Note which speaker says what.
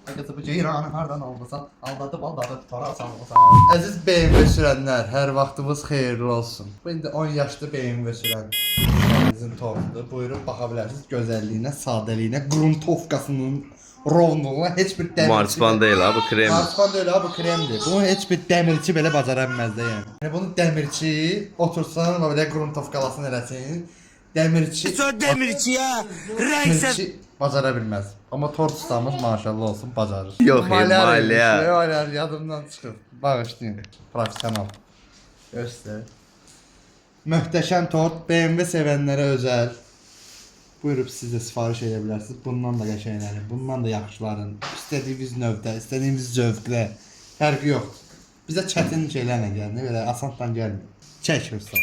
Speaker 1: Qızı bu ceyranı hardan aldısan, aldadı tutarsan. Əziz BMW sürənlər, hər vaxtınız xeyirli olsun. Bu indi 10 yaşlı BMW sürən bizim tortudur. Buyurun baxa bilərsiniz gözəlliyinə, sadəliyinə, gruntovkasının rovnuğuna heç bir dəmirçi...
Speaker 2: Marsipan değil ha, bu krem.
Speaker 1: Marsipan deyil ha, bu kremdir. Bunu heç bir dəmirçi belə bacara bilməz də yəni. Yəni bunu dəmirçi otursan və belə gruntovkalasını eləsin. Dəmirçi bacara bilməz. Amma tort ustamız maşallah olsun bacarır.
Speaker 2: Yox, maliyyə.
Speaker 1: Maliyyə yadımdan çıxır. Bağışlayın. Profesional. Göstər. Möhtəşəm tort BMW sevənlərə özəl. Buyurub siz də sifariş edə bilərsiniz. Bundan da qəşənglərin, bundan da yaxşıların. İstədiyiniz növdə, istədiyiniz zövqlə. Fərqi yoxdur. Bizə çətin şeylərlə gəlmir, belə asandan gəlmir. Çək usta.